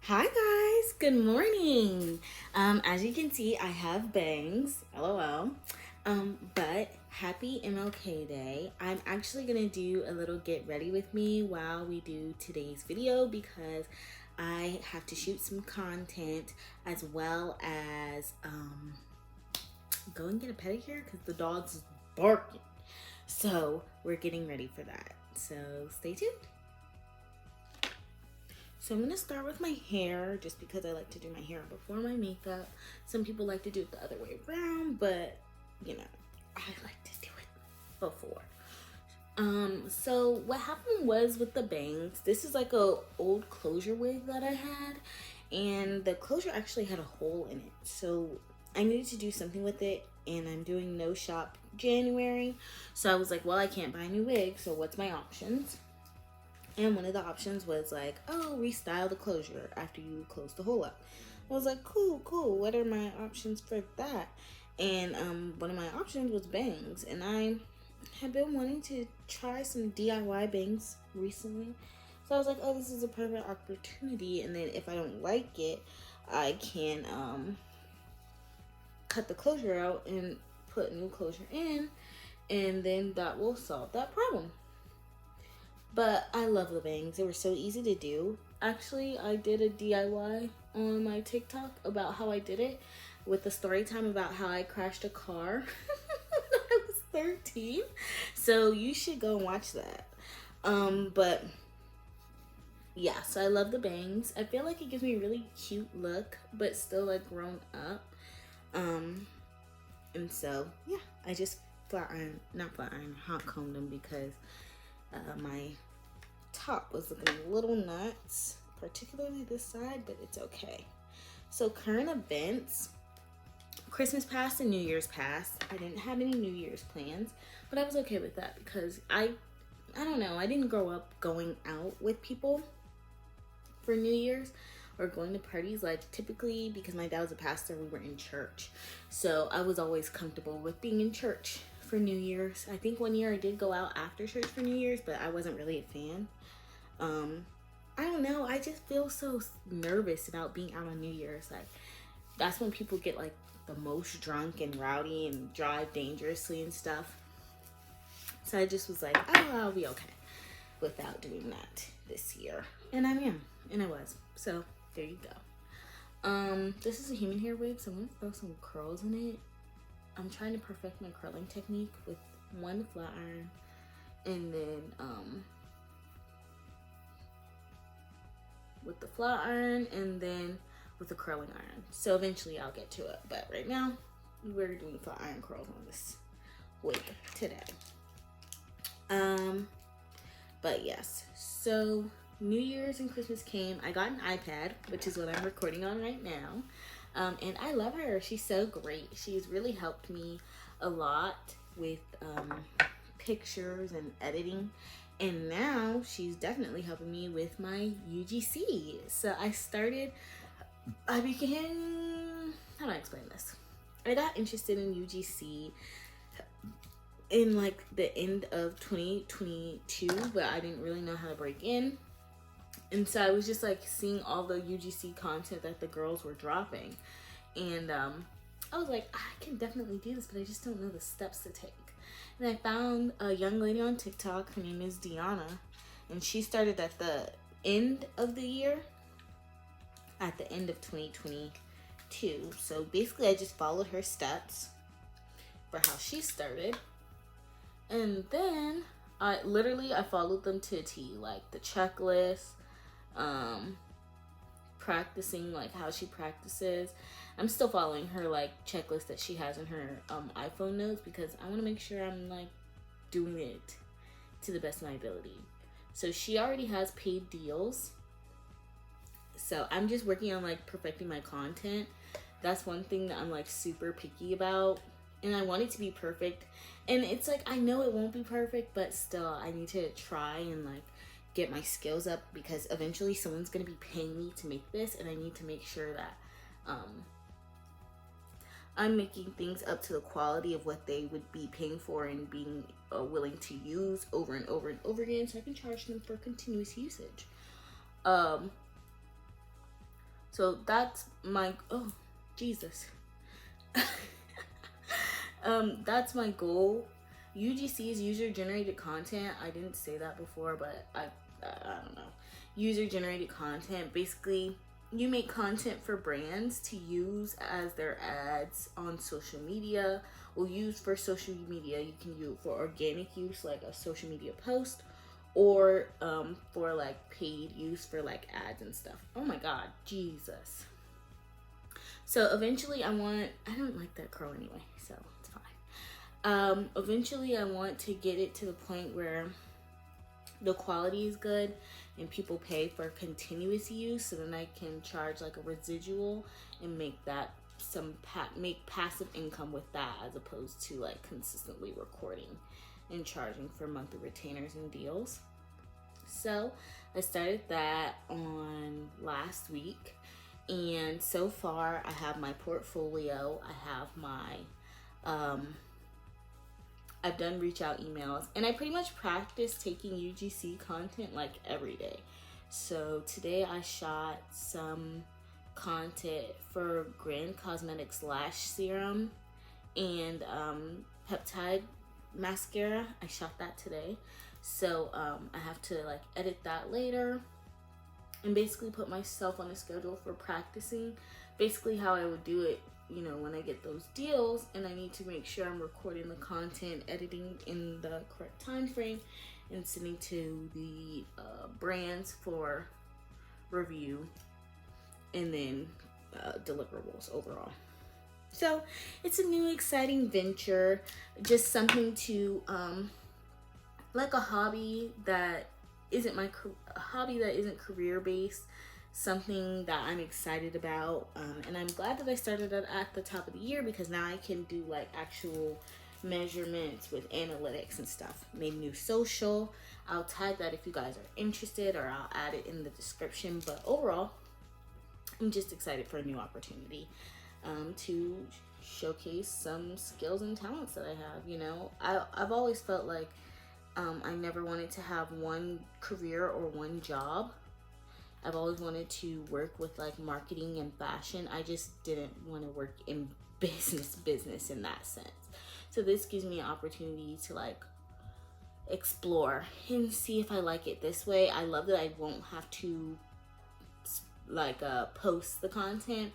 Hi guys, good morning. As you can see, I have bangs, LOL. But happy MLK Day. I'm actually gonna do a little get ready with me while we do today's video because I have to shoot some content as well as go and get a pedicure because the dog's barking. So we're getting ready for that. So stay tuned. So I'm gonna start with my hair just because I like to do my hair before my makeup. Some people like to do it the other way around, but you know, I like to do it before. So what happened was with the bangs, this is like a old closure wig that I had, and the closure actually had a hole in it. So I needed to do something with it, and I'm doing no shop January. So I was like, well, I can't buy a new wig, so what's my options? And one of the options was like, oh, restyle the closure after you close the hole up. I was like, cool. What are my options for that? And one of my options was bangs. And I have been wanting to try some DIY bangs recently. So I was like, oh, this is a perfect opportunity. And then if I don't like it, I can cut the closure out and put new closure in. And then that will solve that problem. But I love the bangs. They were so easy to do. Actually, I did a DIY on my TikTok about how I did it with a story time about how I crashed a car when I was 13. So you should go and watch that. But yeah, so I love the bangs. I feel like it gives me a really cute look, but still like grown up. And so yeah, I just hot combed them because my top was looking a little nuts, particularly this side, but it's okay. So current events, Christmas passed and New Year's passed. I didn't have any New Year's plans, but I was okay with that because I don't know, I didn't grow up going out with people for New Year's or going to parties. Like typically, because my dad was a pastor, we were in church. So I was always comfortable with being in church for New Year's. I think one year I did go out after church for New Year's, but I wasn't really a fan. I don't know, I just feel so nervous about being out on New Year's. Like that's when people get like the most drunk and rowdy and drive dangerously and stuff. So I just was like, oh, I'll be okay without doing that this year. And I am, and I was. So there you go. This is a human hair wig, so I'm gonna throw some curls in it. I'm trying to perfect my curling technique with one flat iron and then with the flat iron and then with the curling iron. So eventually I'll get to it, but right now we're doing flat iron curls on this wig today. But yes, so New Year's and Christmas came. I got an iPad, which is what I'm recording on right now. And I love her. She's so great. She's really helped me a lot with pictures and editing. And now she's definitely helping me with my UGC. So I began, how do I explain this? I got interested in UGC in like the end of 2022, but I didn't really know how to break in. And so I was just like seeing all the UGC content that the girls were dropping. And I was like, I can definitely do this, but I just don't know the steps to take. And I found a young lady on TikTok. Her name is Deja. And she started at the end of the year, at the end of 2022. So basically, I just followed her steps for how she started. And then I followed them to a T, like the checklist, practicing like how she practices. I'm still following her like checklist that she has in her iPhone notes because I want to make sure I'm like doing it to the best of my ability. So she already has paid deals. So I'm just working on like perfecting my content. That's one thing that I'm like super picky about. And I want it to be perfect. And it's like, I know it won't be perfect, but still I need to try and like get my skills up because eventually someone's going to be paying me to make this. And I need to make sure that I'm making things up to the quality of what they would be paying for and being willing to use over and over and over again so I can charge them for continuous usage. So that's my, oh, Jesus. That's my goal. UGC is user generated content. I didn't say that before, but I don't know. User generated content. Basically, you make content for brands to use as their ads on social media, or use for social media. You can use for organic use, like a social media post, or for like paid use for like ads and stuff. Oh my God, Jesus. So eventually I don't like that curl anyway, so it's fine. Eventually I want to get it to the point where the quality is good and people pay for continuous use, so then I can charge like a residual and make that make passive income with that, as opposed to like consistently recording and charging for monthly retainers and deals. So I started that on last week, and so far I have my portfolio, I have my I've done reach out emails, and I pretty much practice taking UGC content like every day. So today I shot some content for Grand Cosmetics Lash Serum and peptide mascara. I shot that today. So I have to like edit that later and basically put myself on a schedule for practicing basically how I would do it, you know, when I get those deals, and I need to make sure I'm recording the content, editing in the correct time frame, and sending to the brands for review, and then deliverables overall. So it's a new exciting venture, just something to like a hobby that isn't career based, something that I'm excited about, and I'm glad that I started it at the top of the year, because now I can do like actual measurements with analytics and stuff. Made a new social. I'll tag that if you guys are interested, or I'll add it in the description. But overall, I'm just excited for a new opportunity to showcase some skills and talents that I have. You know, I've always felt like I never wanted to have one career or one job. I've always wanted to work with like marketing and fashion. I just didn't want to work in business in that sense. So this gives me an opportunity to like explore and see if I like it this way. I love that I won't have to like post the content.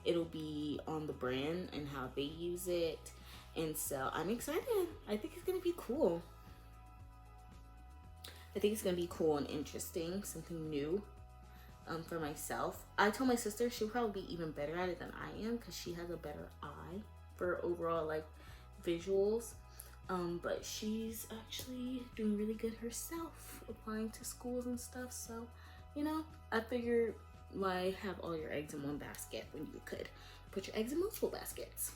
It'll be on the brand and how they use it. And so I'm excited. I think it's gonna be cool. I think it's gonna be cool and interesting, something new for myself. I told my sister she'll probably be even better at it than I am, because she has a better eye for overall like visuals. But she's actually doing really good herself, applying to schools and stuff. So, you know, I figured why have all your eggs in one basket when you could put your eggs in multiple baskets.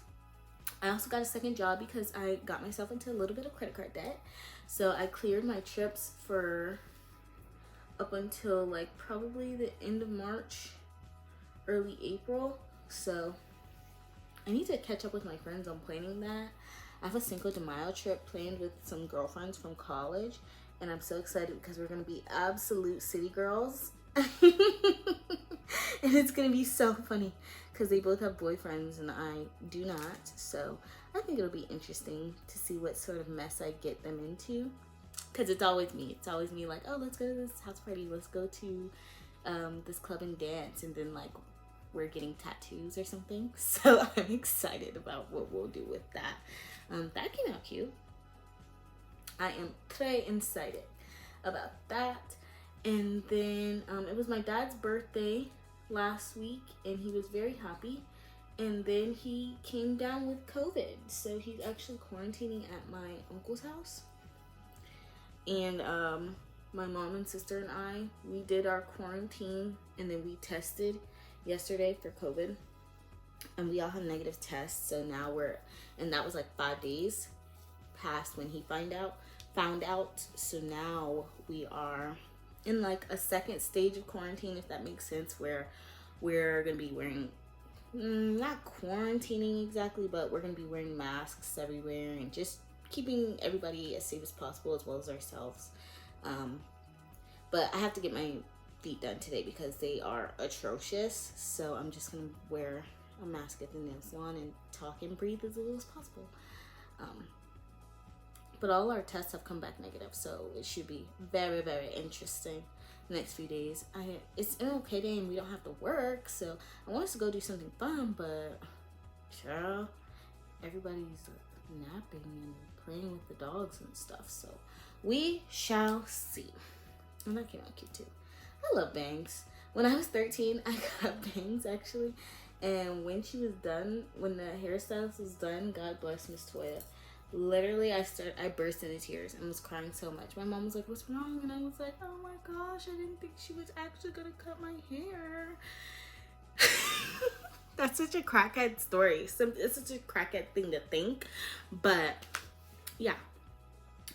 I also got a second job because I got myself into a little bit of credit card debt. So I cleared my trips for up until like probably the end of March, early April. So I need to catch up with my friends on planning that. I have a Cinco de Mayo trip planned with some girlfriends from college, and I'm so excited because we're gonna be absolute city girls. And it's gonna be so funny because they both have boyfriends and I do not. So I think it'll be interesting to see what sort of mess I get them into, because it's always me. It's always me like, oh, let's go to this house party, let's go to this club and dance, and then like we're getting tattoos or something. So I'm excited about what we'll do with that. That came out cute. I am très excited about that. And then it was my dad's birthday last week, and he was very happy. And then he came down with COVID, so he's actually quarantining at my uncle's house. And my mom and sister and I, we did our quarantine, and then we tested yesterday for COVID, and we all had negative tests. So now and that was like 5 days past when he found out. So now we are in like a second stage of quarantine, if that makes sense, where we're gonna be wearing, not quarantining exactly, but we're gonna be wearing masks everywhere and just keeping everybody as safe as possible, as well as ourselves. But I have to get my feet done today because they are atrocious. So I'm just gonna wear a mask at the nail salon and talk and breathe as little as possible. But all our tests have come back negative, so it should be very, very interesting the next few days. It's an okay day and we don't have to work, so I want us to go do something fun, but child, everybody's napping and playing with the dogs and stuff, so we shall see. And that came out cute too. I love bangs. When I was 13, I got bangs actually, and when she was done, when the hairstylist was done, God bless Miss Toya, literally I burst into tears and was crying so much. My mom was like, what's wrong? And I was like, oh my gosh, I didn't think she was actually gonna cut my hair. That's such a crackhead story. It's such a crackhead thing to think, but yeah,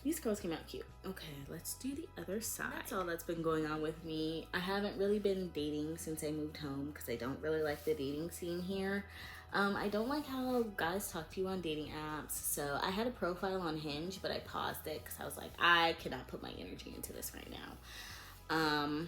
these curls came out cute. Okay, let's do the other side. That's all that's been going on with me. I haven't really been dating since I moved home because I don't really like the dating scene here. I don't like how guys talk to you on dating apps. So I had a profile on Hinge, but I paused it because I was like, I cannot put my energy into this right now.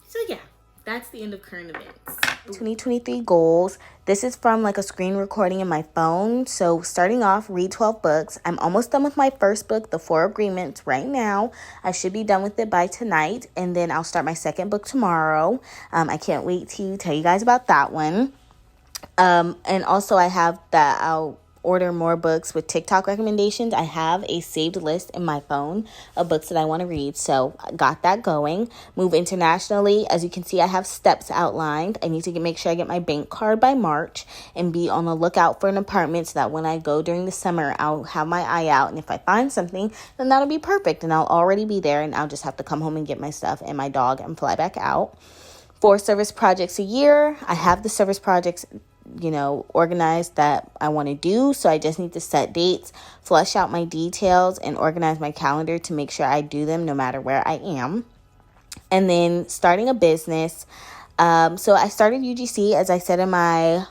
So yeah, that's the end of current events. 2023 goals. This is from like a screen recording in my phone. So starting off, read 12 books. I'm almost done with my first book, The Four Agreements, right now. I should be done with it by tonight. And then I'll start my second book tomorrow. I can't wait to tell you guys about that one. And also I have that I'll order more books with TikTok recommendations. I have a saved list in my phone of books that I want to read. So I got that going. Move internationally. As you can see, I have steps outlined. I need to make sure I get my bank card by March and be on the lookout for an apartment so that when I go during the summer, I'll have my eye out. And if I find something, then that'll be perfect. And I'll already be there and I'll just have to come home and get my stuff and my dog and fly back out. 4 service projects a year. I have the service projects organized that I want to do. So I just need to set dates, flush out my details, and organize my calendar to make sure I do them no matter where I am. And then starting a business. So I started UGC, as I said in my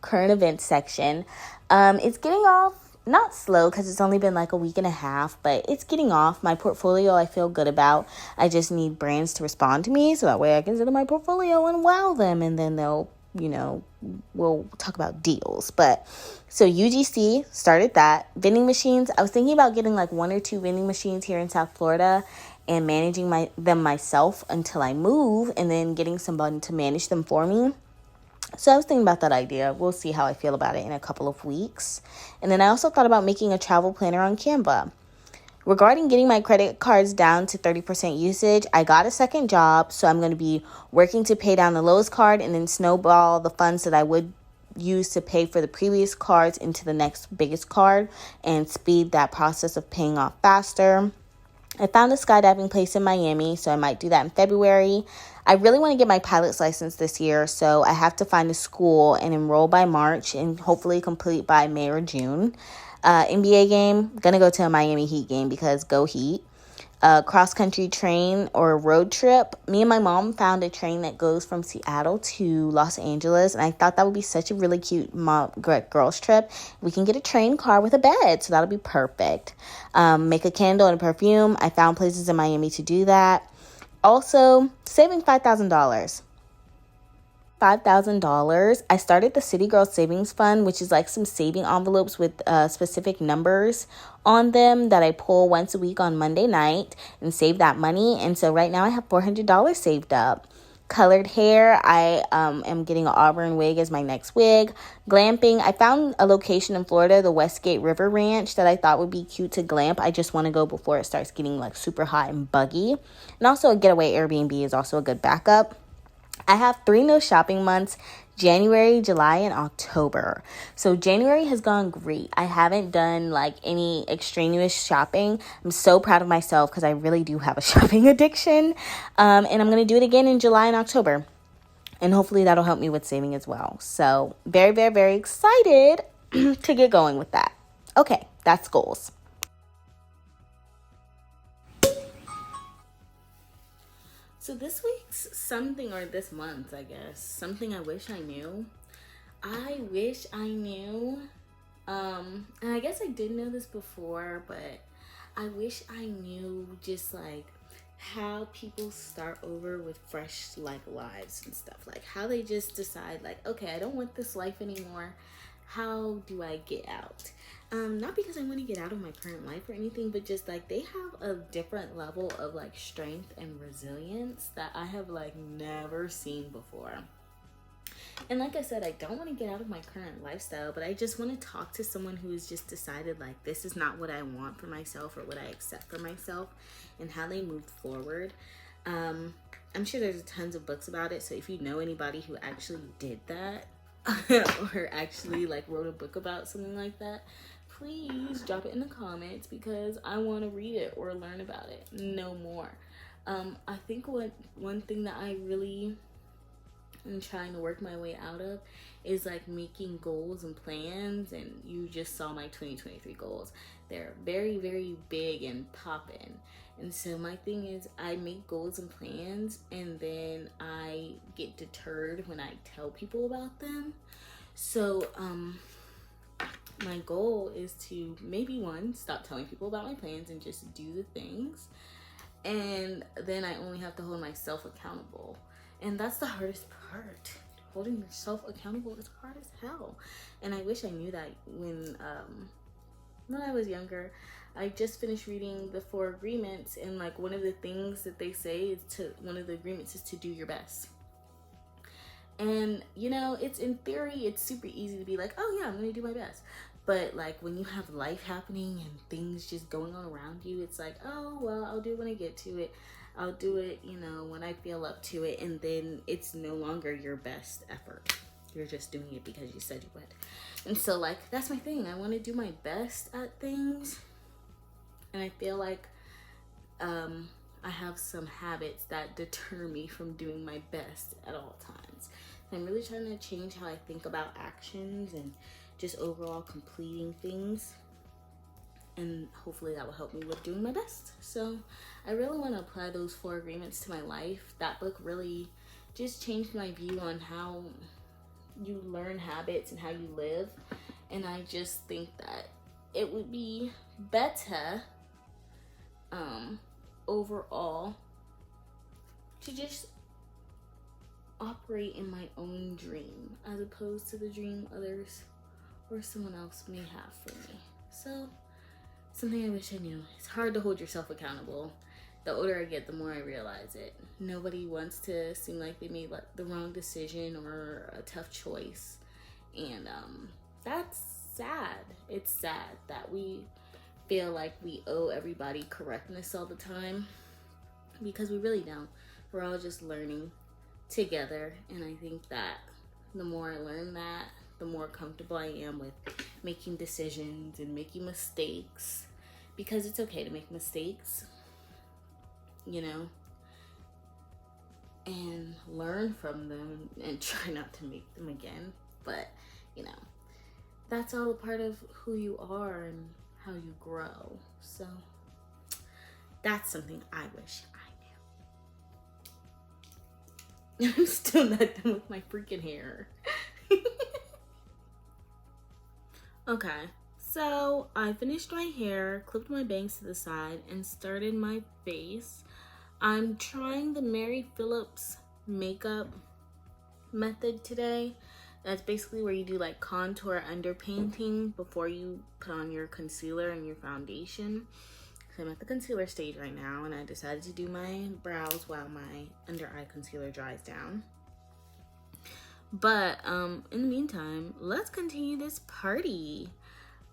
current events section. It's getting off, not slow because it's only been like a week and a half, but it's getting off. My portfolio I feel good about. I just need brands to respond to me so that way I can send in my portfolio and wow them, and then they'll we'll talk about deals. But so UGC started that. Vending machines, I was thinking about getting like 1 or 2 vending machines here in South Florida and managing them myself until I move, and then getting somebody to manage them for me. So I was thinking about that idea. We'll see how I feel about it in a couple of weeks. And then I also thought about making a travel planner on Canva. Regarding getting my credit cards down to 30% usage, I got a second job, so I'm going to be working to pay down the lowest card and then snowball the funds that I would use to pay for the previous cards into the next biggest card and speed that process of paying off faster. I found a skydiving place in Miami, so I might do that in February. I really want to get my pilot's license this year, so I have to find a school and enroll by March and hopefully complete by May or June. NBA game, gonna go to a Miami Heat game because go Heat. Cross-country train or road trip. Me and my mom found a train that goes from Seattle to Los Angeles, and I thought that would be such a really cute girls trip. We can get a train car with a bed, so that'll be perfect. Make a candle and a perfume. I found places in Miami to do that. Also, saving $5,000. $5,000. I started the City Girl Savings Fund, which is like some saving envelopes with specific numbers on them that I pull once a week on Monday night and save that money. And so right now I have $400 saved up. Colored hair, I am getting an auburn wig as my next wig. Glamping, I found a location in Florida, the Westgate River Ranch, that I thought would be cute to glamp. I just want to go before it starts getting like super hot and buggy. And also a getaway Airbnb is also a good backup. I have 3 no shopping months, January, July, and October. So January has gone great. I haven't done like any extraneous shopping. I'm so proud of myself because I really do have a shopping addiction. And I'm going to do it again in July and October. And hopefully that'll help me with saving as well. So very, very, very excited to get going with that. Okay, that's goals. So this week's something, or this month, I guess, something I wish I knew. I wish I knew, and I guess I did know this before, but I wish I knew just like how people start over with fresh like lives and stuff, like how they just decide like, okay, I don't want this life anymore, how do I get out? Not because I want to get out of my current life or anything, but just like they have a different level of like strength and resilience that I have like never seen before. And like I said, I don't want to get out of my current lifestyle, but I just want to talk to someone who's just decided like this is not what I want for myself or what I accept for myself, and how they moved forward. I'm sure there's tons of books about it, so if you know anybody who actually did that or actually like wrote a book about something like that, please drop it in the comments, because I want to read it or learn about it, no more. I think one thing that I really am trying to work my way out of is like making goals and plans, and you just saw my 2023 goals. They're very, very big and poppin'. And so my thing is, I make goals and plans, and then I get deterred when I tell people about them. So my goal is to maybe one, stop telling people about my plans and just do the things, and then I only have to hold myself accountable. And that's the hardest part. Holding yourself accountable is hard as hell. And I wish I knew that when I was younger. I just finished reading the 4 agreements, and like one of the things that they say is one of the agreements is to do your best. And you know, it's in theory, it's super easy to be like, oh yeah, I'm gonna do my best. But like when you have life happening and things just going on around you, it's like, oh well, I'll do it when I get to it. I'll do it, you know, when I feel up to it, and then it's no longer your best effort. You're just doing it because you said you would. And so like, that's my thing. I want to do my best at things. And I feel like I have some habits that deter me from doing my best at all times. And I'm really trying to change how I think about actions and just overall completing things. And hopefully that will help me with doing my best. So I really want to apply those 4 agreements to my life. That book really just changed my view on how you learn habits and how you live. And I just think that it would be better overall to just operate in my own dream as opposed to the dream others or someone else may have for me. So something I wish I knew. It's hard to hold yourself accountable. The older I get, the more I realize it. Nobody wants to seem like they made like the wrong decision or a tough choice. And that's sad. It's sad that we feel like we owe everybody correctness all the time, because we really don't. We're all just learning together. And I think that the more I learn that, the more comfortable I am with making decisions and making mistakes, because it's okay to make mistakes, you know, and learn from them and try not to make them again. But you know, that's all a part of who you are and how you grow. So that's something I wish I knew. I'm still not done with my freaking hair. Okay, so I finished my hair, clipped my bangs to the side, and started my face. I'm trying the Mary Phillips makeup method today. That's basically where you do like contour underpainting before you put on your concealer and your foundation. So I'm at the concealer stage right now, and I decided to do my brows while my under eye concealer dries down. But in the meantime, let's continue this party.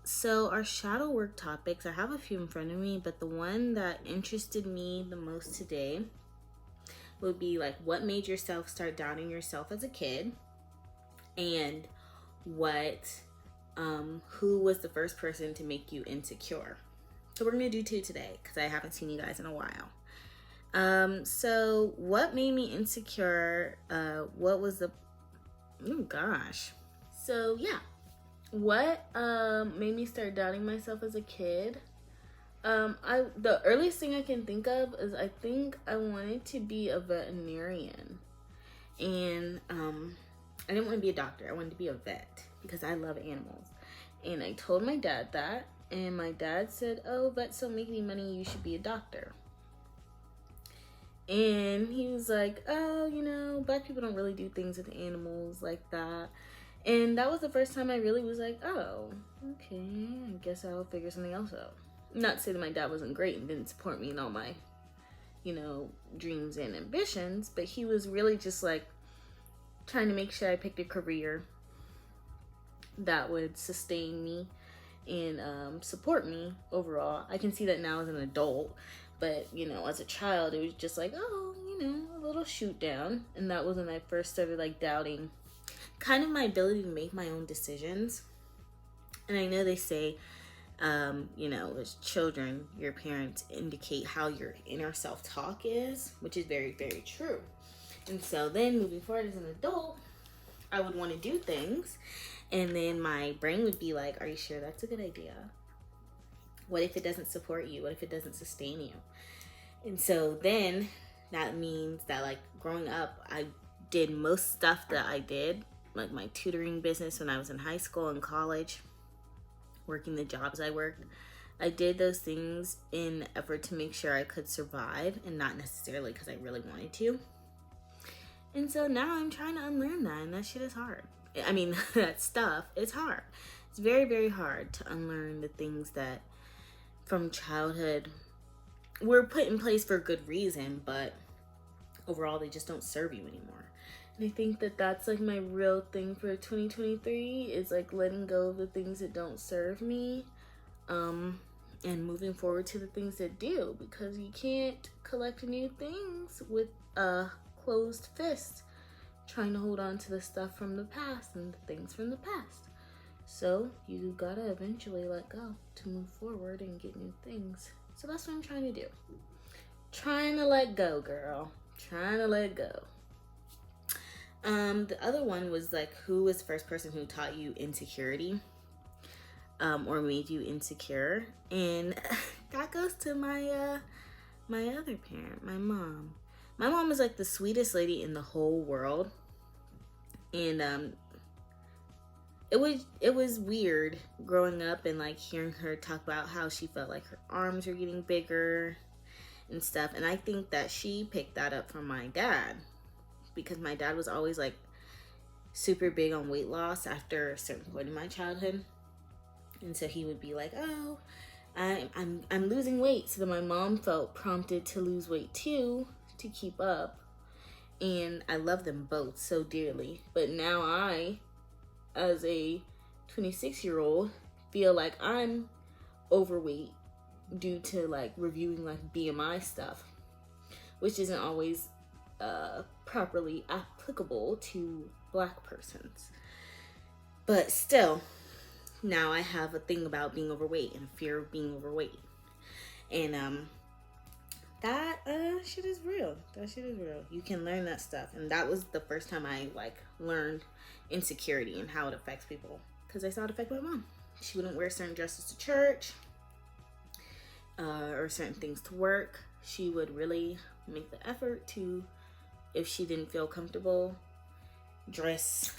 So our shadow work topics, I have a few in front of me, but the one that interested me the most today would be like, what made yourself start doubting yourself as a kid? And who was the first person to make you insecure? So we're gonna do 2 today because I haven't seen you guys in a while. So what made me insecure? What was the, oh gosh. So yeah, what made me start doubting myself as a kid? The earliest thing I can think of is I think I wanted to be a veterinarian, and I didn't want to be a doctor. I wanted to be a vet because I love animals. And I told my dad that, and my dad said, oh, vets don't make any money, you should be a doctor. And he was like, oh, you know, black people don't really do things with animals like that. And that was the first time I really was like, oh, okay, I guess I'll figure something else out. Not to say that my dad wasn't great and didn't support me in all my, you know, dreams and ambitions, but he was really just like trying to make sure I picked a career that would sustain me and support me overall. I can see that now as an adult, but you know, as a child, it was just like, oh, you know, a little shoot down. And that was when I first started like doubting kind of my ability to make my own decisions. And I know they say, you know, as children, your parents indicate how your inner self-talk is, which is very, very true. And so then moving forward as an adult, I would want to do things, and then my brain would be like, are you sure that's a good idea? What if it doesn't support you? What if it doesn't sustain you? And so then that means that like growing up, I did most stuff that I did, like my tutoring business when I was in high school and college, working the jobs I worked. I did those things in an effort to make sure I could survive and not necessarily because I really wanted to. And so now I'm trying to unlearn that, and that shit is hard. I mean, that stuff is hard. It's very, very hard to unlearn the things that from childhood were put in place for a good reason, but overall they just don't serve you anymore. And I think that that's like my real thing for 2023 is like letting go of the things that don't serve me, and moving forward to the things that do, because you can't collect new things with a closed fist trying to hold on to the stuff from the past and the things from the past. So you gotta eventually let go to move forward and get new things. So that's what I'm trying to do. Trying to let go, girl. Trying to let go. The other one was like, who was the first person who taught you insecurity, or made you insecure? And that goes to my my other parent, my mom. My mom is like the sweetest lady in the whole world. And it was weird growing up and like hearing her talk about how she felt like her arms were getting bigger and stuff. And I think that she picked that up from my dad, because my dad was always like super big on weight loss after a certain point in my childhood. And so he would be like, oh, I'm losing weight. So then my mom felt prompted to lose weight too, to keep up. And I love them both so dearly. But now I, as a 26-year-old, feel like I'm overweight due to like reviewing like BMI stuff, which isn't always properly applicable to Black persons. But still, now I have a thing about being overweight and a fear of being overweight. And that shit is real. That shit is real. You can learn that stuff. And that was the first time I like learned insecurity and how it affects people, because I saw it affect my mom. She wouldn't wear certain dresses to church, or certain things to work. She would really make the effort to, if she didn't feel comfortable, dress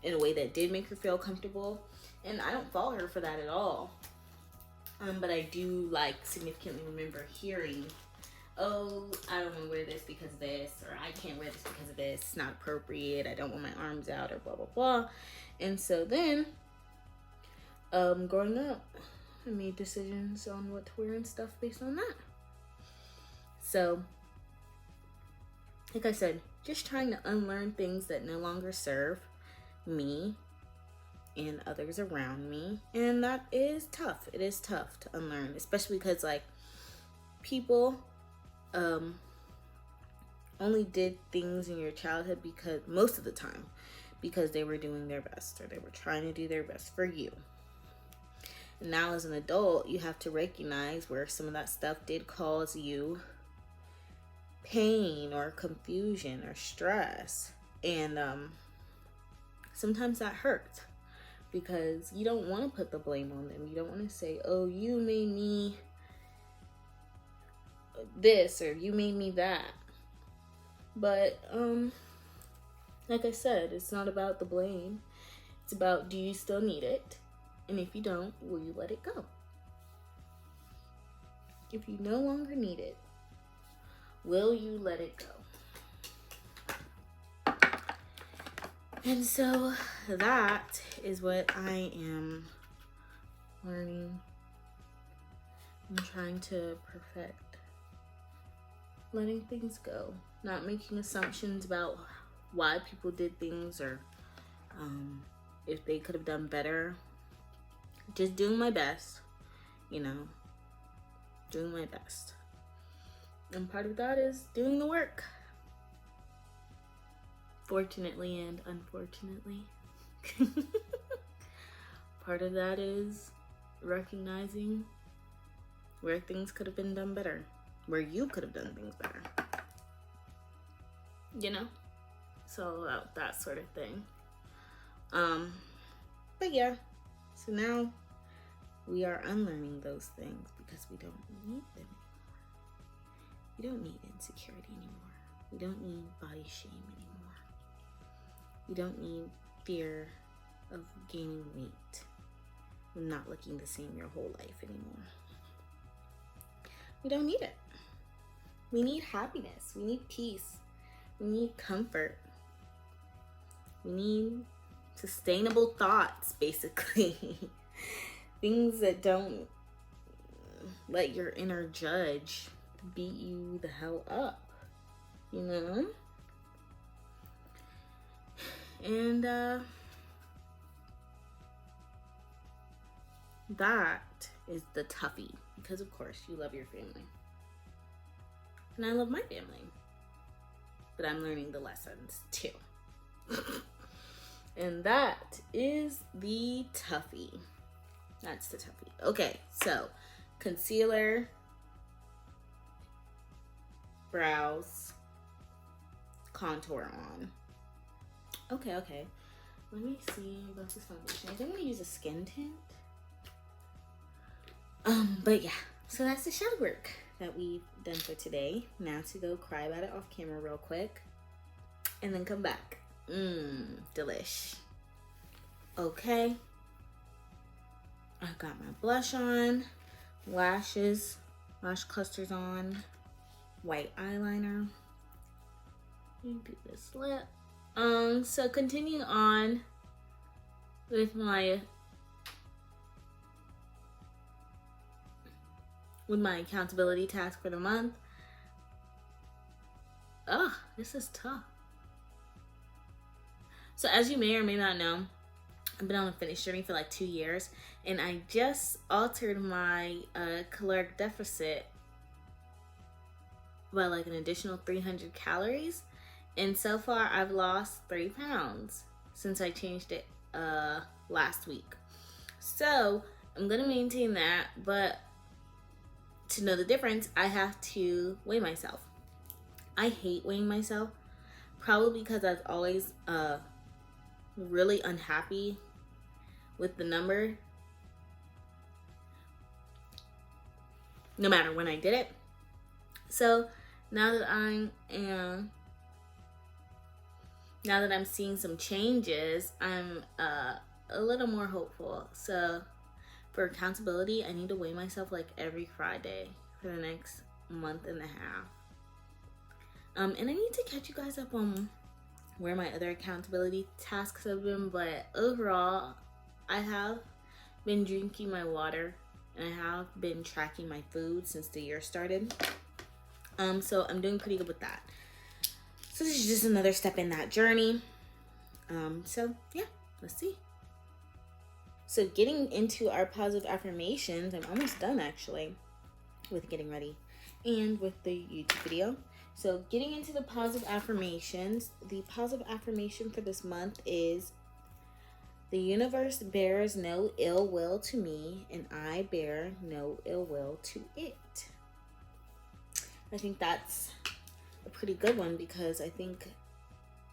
in a way that did make her feel comfortable. And I don't fault her for that at all. But I do like significantly remember hearing, oh, I don't want to wear this because of this, or I can't wear this because of this, it's not appropriate, I don't want my arms out, or blah blah blah. And so then growing up, I made decisions on what to wear and stuff based on that. So like I said, just trying to unlearn things that no longer serve me and others around me. And that is tough. It is tough to unlearn, especially because like people only did things in your childhood because, most of the time, because they were doing their best, or they were trying to do their best for you. And now as an adult, you have to recognize where some of that stuff did cause you pain or confusion or stress. And sometimes that hurts, because you don't want to put the blame on them. You don't want to say, oh, you made me this, or you made me that. But like I said, it's not about the blame. It's about, do you still need it? And if you don't, will you let it go? If you no longer need it, Will you let it go? And so that is what I am learning and trying to perfect. Letting things go. Not making assumptions about why people did things or if they could have done better. Just doing my best, you know, doing my best. And part of that is doing the work. Fortunately and unfortunately. Part of that is recognizing where things could have been done better. Where you could have done things better. You know? So about that sort of thing. But yeah. So now we are unlearning those things because we don't need them anymore. We don't need insecurity anymore. We don't need body shame anymore. We don't need fear of gaining weight and not looking the same your whole life anymore. We don't need it. We need happiness. We need peace. We need comfort. We need sustainable thoughts, basically. Things that don't let your inner judge beat you the hell up, you know? And that is the toughie, because of course you love your family. And I love my family. But I'm learning the lessons too. And that is the toughie. That's the toughie. Okay, so concealer, brows, contour on. Okay. Let me see about this foundation. I think I'm gonna use a skin tint. But yeah, so that's the shadow work that we've done for today. Now to go cry about it off camera real quick and then come back. Delish. Okay. I've got my blush on, lashes, lash clusters on, white eyeliner. Let me do this lip. So continue on with my accountability task for the month. This is tough. So as you may or may not know, I've been on a fitness journey for like 2 years, and I just altered my caloric deficit by like an additional 300 calories. And so far I've lost 3 pounds since I changed it last week. So I'm gonna maintain that, but to know the difference, I have to weigh myself. I hate weighing myself, probably because I was always really unhappy with the number, no matter when I did it. So now that I'm seeing some changes, I'm a little more hopeful. So for accountability, I need to weigh myself like every Friday for the next month and a half. And I need to catch you guys up on where my other accountability tasks have been, but overall, I have been drinking my water and I have been tracking my food since the year started. So I'm doing pretty good with that. So this is just another step in that journey. So yeah, let's see. So getting into our positive affirmations, I'm almost done actually with getting ready and with the YouTube video. So getting into the positive affirmations, the positive affirmation for this month is, the universe bears no ill will to me, and I bear no ill will to it. I think that's a pretty good one, because I think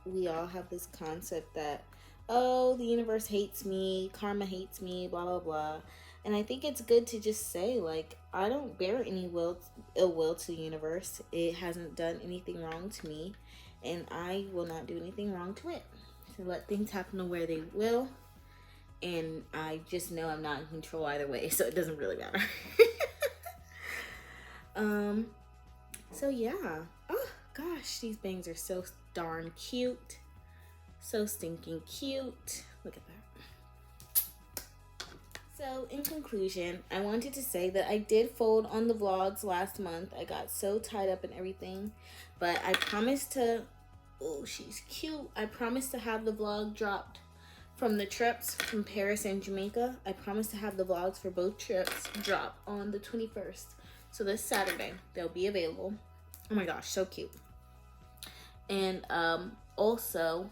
we all have this concept that, oh, the universe hates me, karma hates me, blah, blah, blah. And I think it's good to just say, like, I don't bear any ill will to the universe. It hasn't done anything wrong to me, and I will not do anything wrong to it. So let things happen to where they will, and I just know I'm not in control either way, so it doesn't really matter. So yeah, oh gosh, these bangs are so darn cute. So stinking cute. Look at that. So in conclusion, I wanted to say that I did fold on the vlogs last month. I got so tied up in everything, but I promised to, oh, she's cute. I promised to have the vlog dropped from the trips from Paris and Jamaica. I promised to have the vlogs for both trips drop on the 21st. So this Saturday, they'll be available. Oh my gosh, so cute. And also,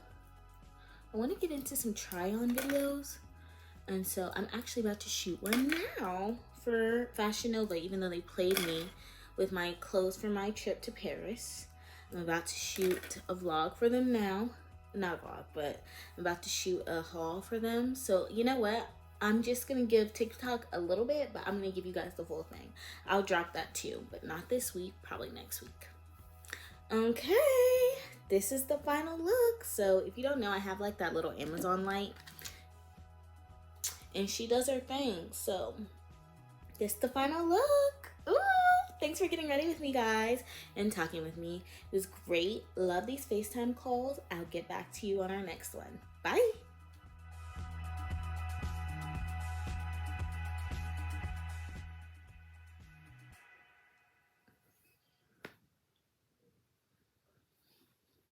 I want to get into some try-on videos. And so I'm actually about to shoot one now for Fashion Nova, even though they played me with my clothes for my trip to Paris. I'm about to shoot a vlog for them now. Not a vlog, but I'm about to shoot a haul for them. So you know what? I'm just going to give TikTok a little bit, but I'm going to give you guys the full thing. I'll drop that too, but not this week, probably next week. Okay, this is the final look. So if you don't know, I have like that little Amazon light. And she does her thing. So this is the final look. Ooh, thanks for getting ready with me, guys, and talking with me. It was great. Love these FaceTime calls. I'll get back to you on our next one. Bye.